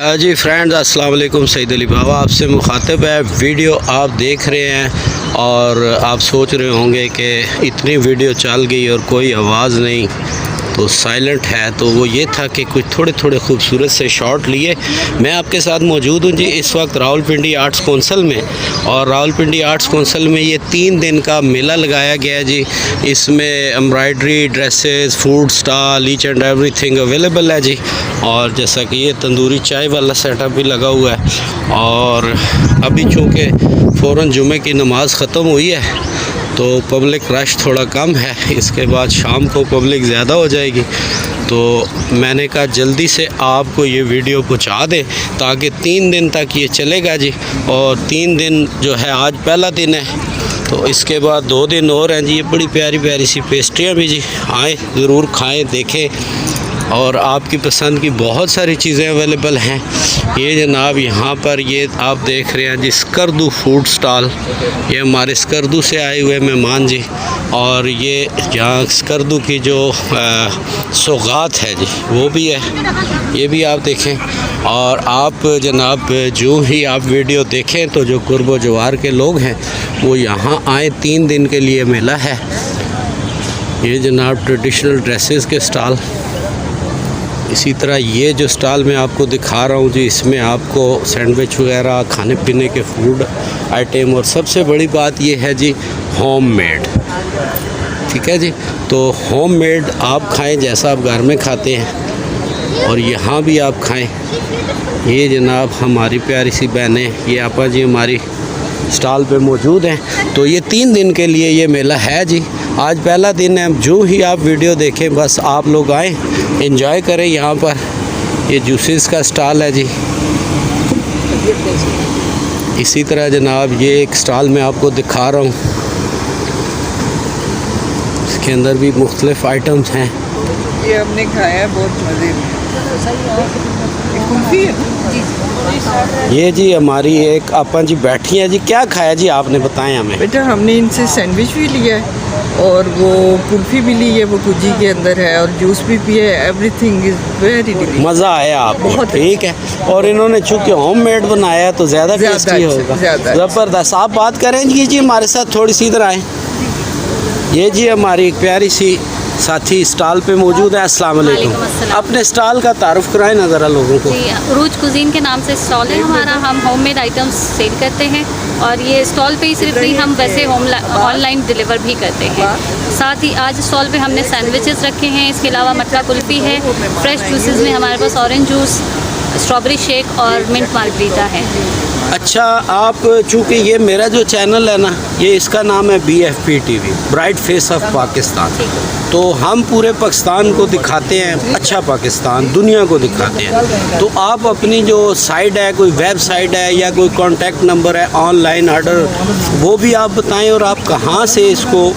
जी friends, अस्सलाम वालेकुम। सईद अली बाबा आपसे मुखातिब है। वीडियो आप देख रहे हैं और आप सोच रहे होंगे कि इतनी वीडियो चल गई और कोई आवाज़ नहीं, तो साइलेंट है। तो वो ये था कि कुछ थोड़े थोड़े खूबसूरत से शॉट लिए। मैं आपके साथ मौजूद हूँ जी इस वक्त रावलपिंडी आर्ट्स कौंसल में, और रावलपिंडी आर्ट्स कौंसल में ये 3 दिन का मेला लगाया गया है जी। इसमें embroidery, dresses, food stall, each and everything available है जी। और जैसा कि ये तंदूरी चाय वाला सेटअप भी लगा हुआ है। और अभी चूँकि फ़ौरन जुमे की नमाज़ ख़त्म हुई है तो पब्लिक रश थोड़ा कम है, इसके बाद शाम को पब्लिक ज़्यादा हो जाएगी। तो मैंने कहा जल्दी से आपको ये वीडियो पहुंचा दें ताकि 3 दिन तक ये चलेगा जी। और 3 दिन जो है, आज पहला दिन है तो इसके बाद 2 दिन और हैं जी। ये बड़ी प्यारी प्यारी सी पेस्ट्रियाँ भी जी, आएँ ज़रूर खाएँ देखें। और आपकी पसंद की बहुत सारी चीज़ें अवेलेबल हैं। ये जनाब यहाँ पर ये आप देख रहे हैं जी स्कर्दू फूड स्टॉल। ये हमारे स्कर्दू से आए हुए मेहमान जी। और ये यहाँ स्कर्दू की जो सौगात है जी वो भी है, ये भी आप देखें। और आप जनाब जो ही आप वीडियो देखें तो जो कुर्बो जवार के लोग हैं वो यहाँ आए, 3 दिन के लिए मेला है। ये जनाब ट्रेडिशनल ड्रेसेस के स्टॉल। इसी तरह ये जो स्टॉल मैं आपको दिखा रहा हूँ जी, इसमें आपको सैंडविच वगैरह, खाने पीने के फूड आइटम, और सबसे बड़ी बात ये है जी होममेड। ठीक है जी, तो होममेड आप खाएं जैसा आप घर में खाते हैं और यहाँ भी आप खाएं। ये जनाब हमारी प्यारी सी बहनें, ये आपा जी हमारी स्टॉल पे मौजूद हैं। तो ये 3 दिन के लिए ये मेला है जी। आज पहला दिन है। जो ही आप वीडियो देखें बस आप लोग आएँ, एंजॉय करें। यहाँ पर ये जूसेस का स्टॉल है जी। इसी तरह जनाब ये एक स्टॉल मैं आपको दिखा रहा हूँ, इसके अंदर भी मुख्तलिफ आइटम्स हैं। ये हमने खाया है, बहुत मज़े में। ये जी हमारी एक आपा जी बैठी हैं जी। क्या खाया जी आपने, बताएं हमें। बेटा हमने इनसे सैंडविच भी लिया है और वो कुल्फ़ी भी ली है, वो कुजी के अंदर है, और जूस भी पिया है। Everything is very delicious. मज़ा आया आपको? बहुत ठीक है। और इन्होंने चूँकि होममेड बनाया है तो ज़्यादा टेस्टी होगा। ज़बरदस्त। आप बात करें जी हमारे साथ, थोड़ी सी इधर आएँ। ये जी हमारी एक प्यारी सी साथी स्टॉल पे मौजूद है। अस्सलाम वालेकुम। अपने स्टॉल का तारुफ कराएं ना ज़रा लोगों को। जी, उरूज कुजीन के नाम से स्टॉल है हमारा। हम होममेड आइटम्स सेल करते हैं और ये स्टॉल पे ही सिर्फ नहीं, हम वैसे ऑनलाइन डिलीवर भी करते हैं। साथ ही आज स्टॉल पे हमने सैंडविचेस रखे हैं, इसके अलावा मटका कुल्फ़ी है। फ्रेश जूसेस में हमारे पास ऑरेंज जूस, स्ट्रॉबेरी शेक और मिंट मार्गरीटा है। अच्छा, आप चूँकि ये मेरा जो चैनल है ना, ये इसका नाम है BFP TV, bright face of Pakistan. तो हम पूरे पाकिस्तान को दिखाते हैं, अच्छा पाकिस्तान दुनिया को दिखाते हैं। तो आप अपनी जो साइट है, कोई वेबसाइट है या कोई कॉन्टैक्ट नंबर है, ऑनलाइन ऑर्डर, वो भी आप बताएं। और आप कहाँ से इसको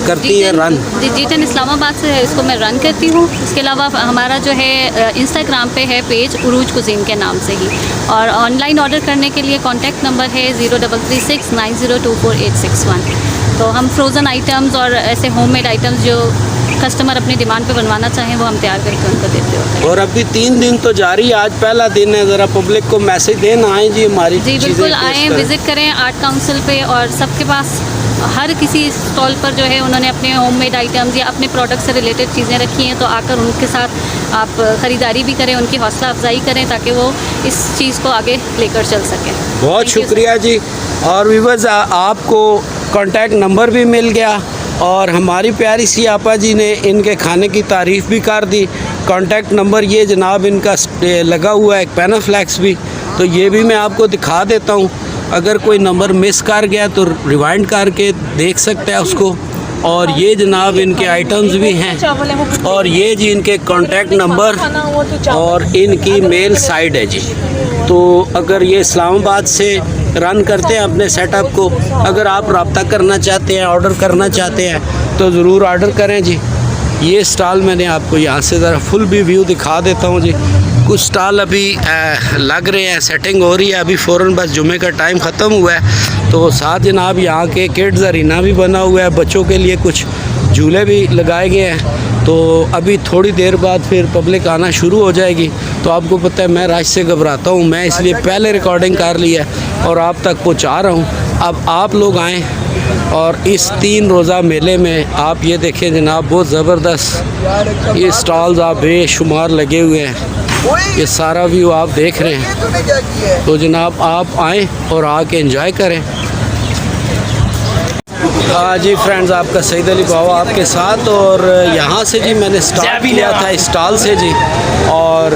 करती है रन? जी10 इस्लामाबाद से इसको मैं रन करती हूँ। इसके अलावा हमारा जो है इंस्टाग्राम पे है पेज उरूज कुजीन के नाम से ही। और ऑनलाइन ऑर्डर करने के लिए कॉन्टैक्ट नंबर है 0336 9024 तो हम फ्रोज़न आइटम्स और ऐसे होममेड आइटम्स जो कस्टमर अपनी डिमांड पे बनवाना चाहें वो हम तैयार करके उनको देते होते हैं। और अभी 3 दिन तो जारी है, आज पहला दिन है। ज़रा पब्लिक को मैसेज देना, आएँ जी हमारी। जी बिल्कुल आएँ, विज़िट करें आर्ट काउंसिल पे। और सबके पास हर किसी स्टॉल पर जो है उन्होंने अपने होममेड आइटम्स या अपने प्रोडक्ट से रिलेटेड चीज़ें रखी हैं, तो आकर उनके साथ आप ख़रीदारी भी करें, उनकी हौसला अफजाई करें ताकि वो इस चीज़ को आगे लेकर चल सकें। बहुत शुक्रिया जी। और व्यूअर्स, आपको कॉन्टैक्ट नंबर भी मिल गया और हमारी प्यारी सी आपा जी ने इनके खाने की तारीफ़ भी कर दी। कॉन्टैक्ट नंबर ये जनाब इनका लगा हुआ है, एक पैनाफ्लैक्स भी, तो ये भी मैं आपको दिखा देता हूँ। अगर कोई नंबर मिस कर गया तो रिवाइंड करके देख सकते हैं उसको। और ये जनाब इनके आइटम्स भी हैं, और ये जी इनके कॉन्टैक्ट नंबर और इनकी मेल साइट है जी। तो अगर ये इस्लामाबाद से रन करते हैं अपने सेटअप को, अगर आप रब्ता करना चाहते हैं, ऑर्डर करना चाहते हैं तो ज़रूर ऑर्डर करें जी। ये स्टॉल मैंने आपको यहाँ से ज़रा फुल भी व्यू दिखा देता हूँ जी। कुछ स्टॉल अभी लग रहे हैं, सेटिंग हो रही है अभी, फ़ौरन बस जुमे का टाइम ख़त्म हुआ है। तो साथ जनाब यहाँ के किड्स अरीना भी बना हुआ है, बच्चों के लिए कुछ झूले भी लगाए गए हैं। तो अभी थोड़ी देर बाद फिर पब्लिक आना शुरू हो जाएगी। तो आपको पता है मैं रश से घबराता हूँ, मैं इसलिए पहले रिकॉर्डिंग कर ली है और आप तक पहुँचा रहा हूँ। अब आप लोग आएँ और इस 3 रोज़ा मेले में आप ये देखें जनाब, बहुत ज़बरदस्त ये स्टॉल्स आप बेशुमार लगे हुए हैं। ये सारा व्यू आप देख रहे हैं। तो जनाब आप आएँ और आके एंजॉय करें। जी फ्रेंड्स, आपका सईद अली बावा आपके साथ। और यहाँ से जी मैंने स्टार्ट किया था स्टॉल से जी, और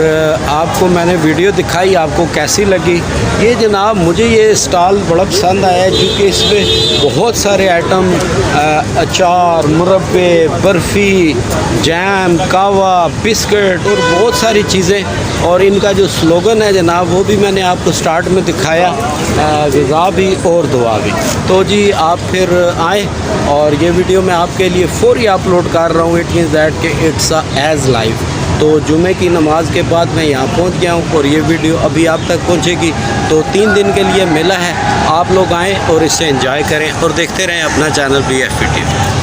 आपको मैंने वीडियो दिखाई, आपको कैसी लगी। ये जनाब मुझे ये स्टॉल बड़ा पसंद आया क्योंकि इसमें बहुत सारे आइटम, अचार, मुरब्बे, बर्फ़ी, जैम, कावा, बिस्किट और बहुत सारी चीज़ें। और इनका जो स्लोगन है जनाब वो भी मैंने आपको स्टार्ट में दिखाया, ग़िज़ा भी और दुआ भी। तो जी आप फिर आएँ, और ये वीडियो मैं आपके लिए फौरी अपलोड कर रहा हूँ। इट मीन्स दैट कि इट्स एज लाइव। तो जुमे की नमाज के बाद मैं यहाँ पहुँच गया हूँ और ये वीडियो अभी आप तक पहुँचेगी। तो 3 दिन के लिए मेला है, आप लोग आएँ और इससे एंजॉय करें और देखते रहें अपना चैनल BFP TV।